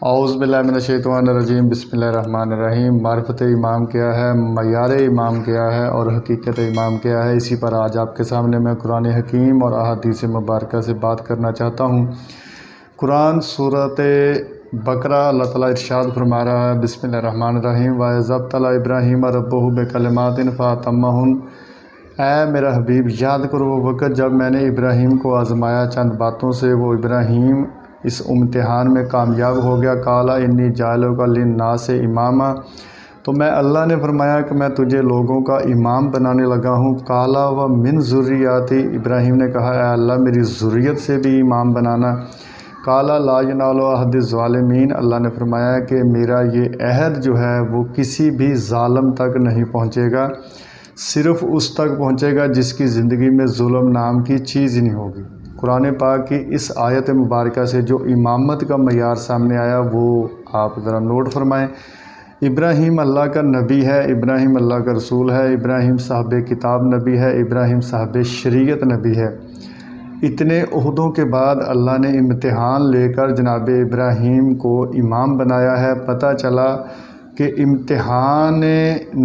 اعوذ باللہ من الشیطان الرجیم، بسم اللہ الرحمن الرحیم۔ معرفت امام کیا ہے، معیار امام کیا ہے اور حقیقت امام کیا ہے، اسی پر آج آپ کے سامنے میں قرآن حکیم اور احادیث مبارکہ سے بات کرنا چاہتا ہوں۔ قرآن سورۃ بقرہ اللہ تعالیٰ ارشاد فرما رہا ہے، بسم اللہ الرحمن الرحیم۔ وَإِذِ ابْتَلَىٰ إِبْرَاهِيمَ رَبُّهُ بِكَلِمَاتٍ فَأَتَمَّهُنَّ۔ اے میرا حبیب، یاد کرو وہ وقت جب میں نے ابراہیم کو آزمایا چند باتوں سے، وہ ابراہیم اس امتحان میں کامیاب ہو گیا۔ قَالَ إِنِّي جَاعِلُكَ لِلنَّاسِ إِمَامًا، تو میں اللہ نے فرمایا کہ میں تجھے لوگوں کا امام بنانے لگا ہوں۔ قَالَ وَمِن ذُرِّيَّتِي، ابراہیم نے کہا اے اللہ میری ذریت سے بھی امام بنانا۔ قَالَ لَا يَنَالُ عَهْدِ الظَّالِمِينَ، اللہ نے فرمایا کہ میرا یہ عہد جو ہے وہ کسی بھی ظالم تک نہیں پہنچے گا، صرف اس تک پہنچے گا جس کی زندگی میں ظلم نام کی چیز ہی نہیں ہوگی۔ قرآن پاک کی اس آیت مبارکہ سے جو امامت کا معیار سامنے آیا وہ آپ ذرا نوٹ فرمائیں۔ ابراہیم اللہ کا نبی ہے، ابراہیم اللہ کا رسول ہے، ابراہیم صاحب کتاب نبی ہے، ابراہیم صاحب شریعت نبی ہے۔ اتنے عہدوں کے بعد اللہ نے امتحان لے کر جناب ابراہیم کو امام بنایا ہے۔ پتہ چلا کہ امتحان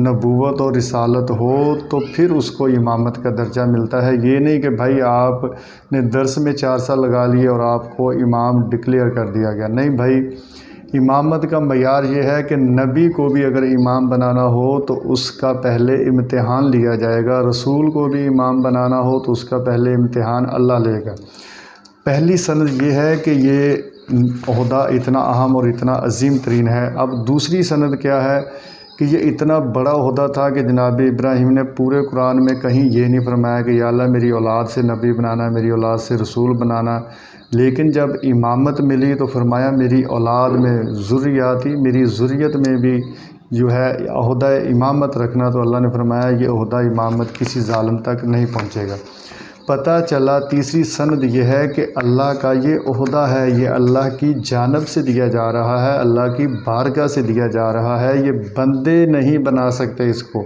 نبوت اور رسالت ہو تو پھر اس کو امامت کا درجہ ملتا ہے۔ یہ نہیں کہ بھائی آپ نے درس میں 4 سال لگا لیے اور آپ کو امام ڈکلیئر کر دیا گیا، نہیں بھائی۔ امامت کا معیار یہ ہے کہ نبی کو بھی اگر امام بنانا ہو تو اس کا پہلے امتحان لیا جائے گا، رسول کو بھی امام بنانا ہو تو اس کا پہلے امتحان اللہ لے گا۔ پہلی سند یہ ہے کہ یہ عہدہ اتنا اہم اور اتنا عظیم ترین ہے۔ اب دوسری سند کیا ہے کہ یہ اتنا بڑا عہدہ تھا کہ جناب ابراہیم نے پورے قرآن میں کہیں یہ نہیں فرمایا کہ یا اللہ میری اولاد سے نبی بنانا، میری اولاد سے رسول بنانا، لیکن جب امامت ملی تو فرمایا میری اولاد میں ذریاتی، میری ذریت میں بھی جو ہے عہدہ امامت رکھنا، تو اللہ نے فرمایا یہ عہدہ امامت کسی ظالم تک نہیں پہنچے گا۔ پتہ چلا تیسری سند یہ ہے کہ اللہ کا یہ عہدہ ہے، یہ اللہ کی جانب سے دیا جا رہا ہے، اللہ کی بارگاہ سے دیا جا رہا ہے، یہ بندے نہیں بنا سکتے اس کو،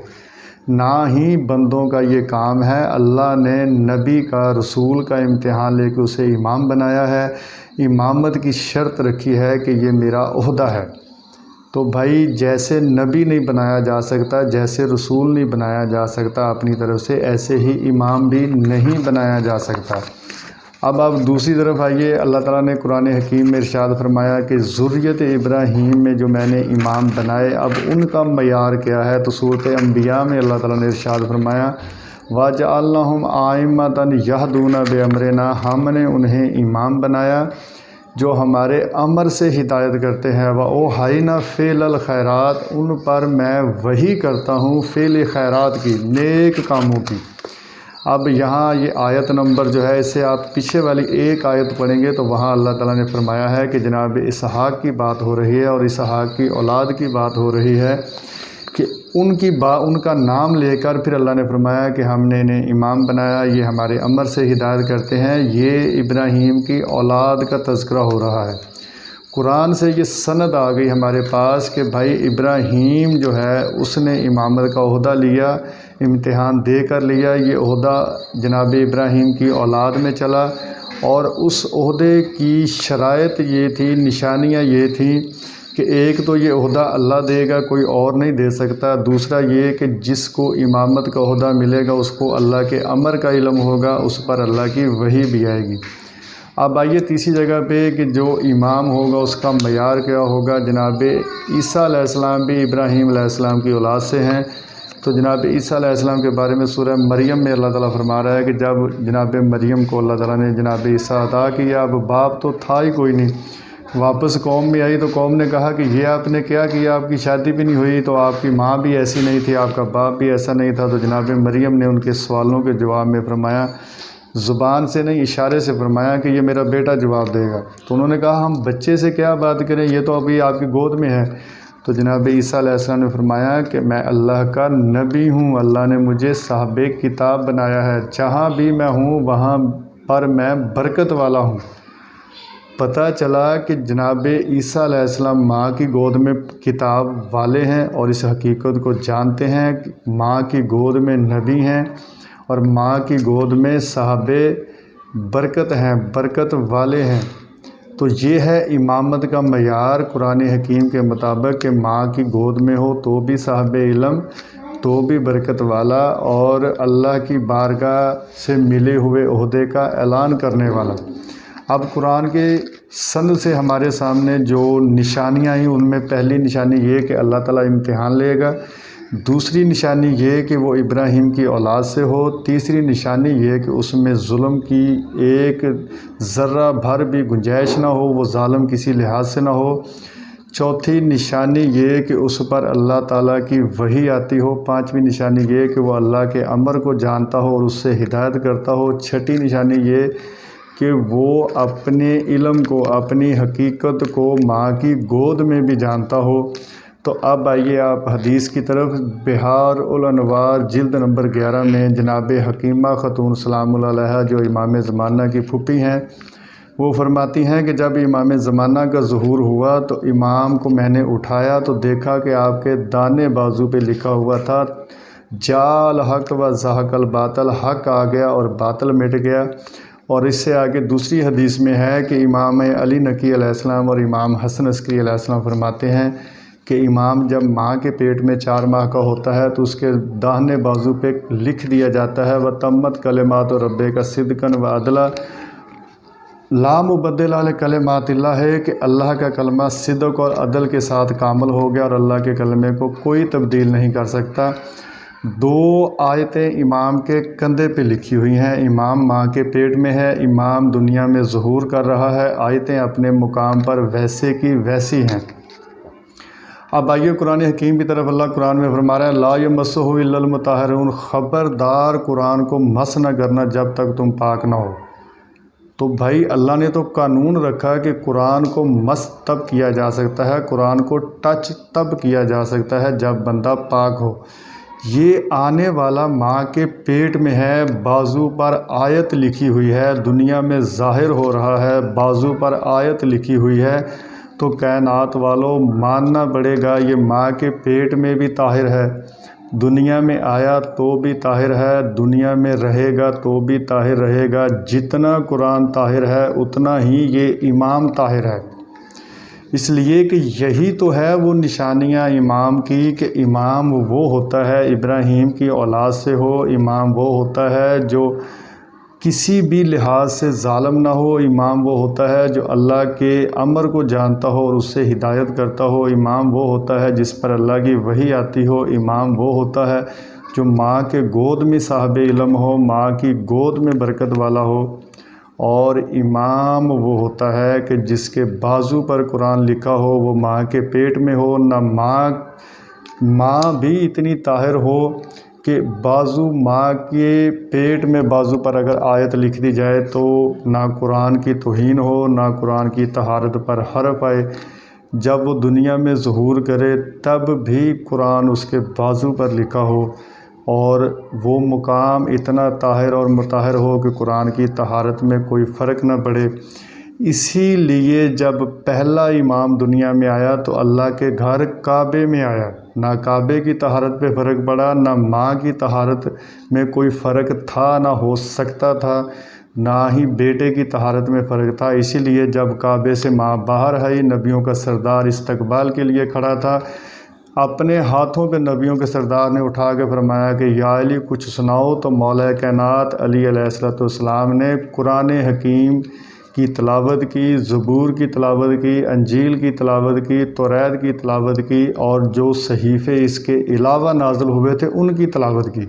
نہ ہی بندوں کا یہ کام ہے۔ اللہ نے نبی کا، رسول کا امتحان لے کے اسے امام بنایا ہے۔ امامت کی شرط رکھی ہے کہ یہ میرا عہدہ ہے۔ تو بھائی جیسے نبی نہیں بنایا جا سکتا، جیسے رسول نہیں بنایا جا سکتا اپنی طرف سے، ایسے ہی امام بھی نہیں بنایا جا سکتا۔ اب آپ دوسری طرف آئیے، اللہ تعالیٰ نے قرآن حکیم میں ارشاد فرمایا کہ ذریت ابراہیم میں جو میں نے امام بنائے، اب ان کا معیار کیا ہے؟ تو سورۃ انبیاء میں اللہ تعالیٰ نے ارشاد فرمایا وَجَعَلْنَاهُمْ أَئِمَّةً يَهْدُونَ بِأَمْرِنَا، ہم نے انہیں امام بنایا جو ہمارے امر سے ہدایت کرتے ہیں۔ وَأَوْحَيْنَا فِعْلَ الْخَيْرَاتِ، ان پر میں وحی کرتا ہوں فعل خیرات کی، نیک کاموں کی۔ اب یہاں یہ آیت نمبر جو ہے، اس سے آپ پیچھے والی ایک آیت پڑھیں گے تو وہاں اللہ تعالیٰ نے فرمایا ہے کہ جناب اسحاق کی بات ہو رہی ہے اور اسحاق کی اولاد کی بات ہو رہی ہے کہ ان کا نام لے کر پھر اللہ نے فرمایا کہ ہم نے انہیں امام بنایا، یہ ہمارے امر سے ہدایت کرتے ہیں۔ یہ ابراہیم کی اولاد کا تذکرہ ہو رہا ہے۔ قرآن سے یہ سند آ گئی ہمارے پاس کہ بھائی ابراہیم جو ہے اس نے امامت کا عہدہ لیا، امتحان دے کر لیا، یہ عہدہ جناب ابراہیم کی اولاد میں چلا، اور اس عہدے کی شرائط یہ تھی، نشانیاں یہ تھیں کہ ایک تو یہ عہدہ اللہ دے گا، کوئی اور نہیں دے سکتا۔ دوسرا یہ کہ جس کو امامت کا عہدہ ملے گا اس کو اللہ کے امر کا علم ہوگا، اس پر اللہ کی وحی بھی آئے گی۔ اب آئیے تیسری جگہ پہ کہ جو امام ہوگا اس کا معیار کیا ہوگا۔ جناب عیسیٰ علیہ السلام بھی ابراہیم علیہ السلام کی اولاد سے ہیں، تو جناب عیسیٰ علیہ السلام کے بارے میں سورہ مریم میں اللہ تعالیٰ فرما رہا ہے کہ جب جناب مریم کو اللہ تعالیٰ نے جناب عیسیٰ عطا کیا، اب باپ تو تھا ہی کوئی نہیں، واپس قوم میں آئی تو قوم نے کہا کہ یہ آپ نے کیا کیا، آپ کی شادی بھی نہیں ہوئی، تو آپ کی ماں بھی ایسی نہیں تھی، آپ کا باپ بھی ایسا نہیں تھا۔ تو جناب مریم نے ان کے سوالوں کے جواب میں فرمایا، زبان سے نہیں اشارے سے فرمایا کہ یہ میرا بیٹا جواب دے گا۔ تو انہوں نے کہا ہم بچے سے کیا بات کریں، یہ تو ابھی آپ کی گود میں ہے۔ تو جناب عیسیٰ علیہ السلام نے فرمایا کہ میں اللہ کا نبی ہوں، اللہ نے مجھے صاحب کتاب بنایا ہے، جہاں بھی میں ہوں وہاں پر میں برکت والا ہوں۔ پتہ چلا کہ جناب عیسیٰ علیہ السلام ماں کی گود میں کتاب والے ہیں اور اس حقیقت کو جانتے ہیں کہ ماں کی گود میں نبی ہیں اور ماں کی گود میں صاحب برکت ہیں، برکت والے ہیں۔ تو یہ ہے امامت کا معیار قرآن حکیم کے مطابق کہ ماں کی گود میں ہو تو بھی صاحب علم، تو بھی برکت والا، اور اللہ کی بارگاہ سے ملے ہوئے عہدے کا اعلان کرنے والا۔ اب قرآن کے سند سے ہمارے سامنے جو نشانیاں ہیں ان میں پہلی نشانی یہ کہ اللہ تعالیٰ امتحان لے گا، دوسری نشانی یہ کہ وہ ابراہیم کی اولاد سے ہو، تیسری نشانی یہ کہ اس میں ظلم کی ایک ذرہ بھر بھی گنجائش نہ ہو، وہ ظالم کسی لحاظ سے نہ ہو، چوتھی نشانی یہ کہ اس پر اللہ تعالیٰ کی وحی آتی ہو، پانچویں نشانی یہ کہ وہ اللہ کے امر کو جانتا ہو اور اس سے ہدایت کرتا ہو، چھٹی نشانی یہ کہ وہ اپنے علم کو، اپنی حقیقت کو ماں کی گود میں بھی جانتا ہو۔ تو اب آئیے آپ حدیث کی طرف۔ بہار الانوار جلد نمبر 11 میں جناب حکیمہ خاتون سلام اللہ علیہا جو امام زمانہ کی پھوپھی ہیں، وہ فرماتی ہیں کہ جب امام زمانہ کا ظہور ہوا تو امام کو میں نے اٹھایا تو دیکھا کہ آپ کے دانے بازو پہ لکھا ہوا تھا جاء الحق و زہق الباطل، حق آ گیا اور باطل مٹ گیا۔ اور اس سے آگے دوسری حدیث میں ہے کہ امام علی نقی علیہ السلام اور امام حسن عسکری علیہ السلام فرماتے ہیں کہ امام جب ماں کے پیٹ میں 4 ماہ کا ہوتا ہے تو اس کے داہنے بازو پہ لکھ دیا جاتا ہے وَتَمَّتْ کلمات رَبِّکَ صِدْقًا وَعَدْلًا، لا مبدل لکلمات اللہ ہے کہ اللہ کا کلمہ صدق اور عدل کے ساتھ کامل ہو گیا اور اللہ کے کلمے کو کوئی تبدیل نہیں کر سکتا۔ 2 آیتیں امام کے کندھے پہ لکھی ہوئی ہیں، امام ماں کے پیٹ میں ہے، امام دنیا میں ظہور کر رہا ہے، آیتیں اپنے مقام پر ویسے کی ویسی ہیں۔ اب آئیے قرآن حکیم کی طرف۔ اللہ قرآن میں فرما رہا ہے لا یمسہ الا المطہرون، خبردار قرآن کو مس نہ کرنا جب تک تم پاک نہ ہو۔ تو بھائی اللہ نے تو قانون رکھا کہ قرآن کو مس تب کیا جا سکتا ہے، قرآن کو ٹچ تب کیا جا سکتا ہے جب بندہ پاک ہو۔ یہ آنے والا ماں کے پیٹ میں ہے، بازو پر آیت لکھی ہوئی ہے، دنیا میں ظاہر ہو رہا ہے، بازو پر آیت لکھی ہوئی ہے، تو کائنات والوں ماننا پڑے گا یہ ماں کے پیٹ میں بھی طاہر ہے، دنیا میں آیا تو بھی طاہر ہے، دنیا میں رہے گا تو بھی طاہر رہے گا۔ جتنا قرآن طاہر ہے اتنا ہی یہ امام طاہر ہے، اس لیے کہ یہی تو ہے وہ نشانیاں امام کی کہ امام وہ ہوتا ہے ابراہیم کی اولاد سے ہو، امام وہ ہوتا ہے جو کسی بھی لحاظ سے ظالم نہ ہو، امام وہ ہوتا ہے جو اللہ کے امر کو جانتا ہو اور اس سے ہدایت کرتا ہو، امام وہ ہوتا ہے جس پر اللہ کی وحی آتی ہو، امام وہ ہوتا ہے جو ماں کے گود میں صاحب علم ہو، ماں کی گود میں برکت والا ہو، اور امام وہ ہوتا ہے کہ جس کے بازو پر قرآن لکھا ہو وہ ماں کے پیٹ میں ہو، نہ ماں بھی اتنی طاہر ہو کہ بازو ماں کے پیٹ میں بازو پر اگر آیت لکھ دی جائے تو نہ قرآن کی توہین ہو، نہ قرآن کی طہارت پر حرف آئے، جب وہ دنیا میں ظہور کرے تب بھی قرآن اس کے بازو پر لکھا ہو اور وہ مقام اتنا طاہر اور مطہر ہو کہ قرآن کی طہارت میں کوئی فرق نہ پڑے۔ اسی لیے جب پہلا امام دنیا میں آیا تو اللہ کے گھر کعبے میں آیا، نہ کعبے کی طہارت پہ فرق پڑا، نہ ماں کی طہارت میں کوئی فرق تھا، نہ ہو سکتا تھا، نہ ہی بیٹے کی طہارت میں فرق تھا۔ اسی لیے جب کعبے سے ماں باہر آئی، نبیوں کا سردار استقبال کے لیے کھڑا تھا، اپنے ہاتھوں پہ نبیوں کے سردار نے اٹھا کے فرمایا کہ یا علی کچھ سناؤ، تو مولا کائنات علی علیہ السلام نے قرآن حکیم کی تلاوت کی، زبور کی تلاوت کی، انجیل کی تلاوت کی، توریت کی تلاوت کی، اور جو صحیفے اس کے علاوہ نازل ہوئے تھے ان کی تلاوت کی۔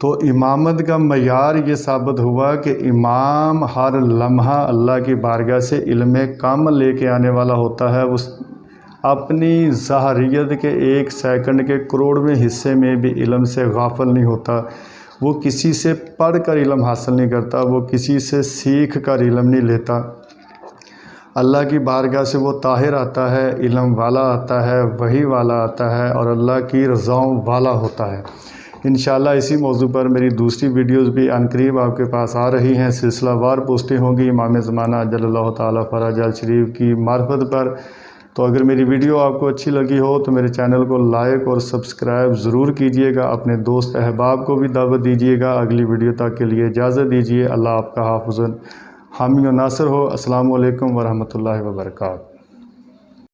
تو امامت کا معیار یہ ثابت ہوا کہ امام ہر لمحہ اللہ کی بارگاہ سے علم کامل لے کے آنے والا ہوتا ہے، وہ اپنی ظاہریت کے 1 سیکنڈ کے کروڑویں حصے میں بھی علم سے غافل نہیں ہوتا، وہ کسی سے پڑھ کر علم حاصل نہیں کرتا، وہ کسی سے سیکھ کر علم نہیں لیتا، اللہ کی بارگاہ سے وہ طاہر آتا ہے، علم والا آتا ہے، وحی والا آتا ہے اور اللہ کی رضاؤں والا ہوتا ہے۔ انشاءاللہ اسی موضوع پر میری دوسری ویڈیوز بھی عنقریب آپ کے پاس آ رہی ہیں، سلسلہ وار پوسٹیں ہوں گی امام زمانہ اجل اللہ تعالیٰ فرج الشریف کی معرفت پر۔ تو اگر میری ویڈیو آپ کو اچھی لگی ہو تو میرے چینل کو لائک اور سبسکرائب ضرور کیجئے گا، اپنے دوست احباب کو بھی دعوت دیجئے گا۔ اگلی ویڈیو تک کے لیے اجازت دیجئے، اللہ آپ کا حامی و ناصر ہو۔ السلام علیکم ورحمۃ اللہ وبرکاتہ۔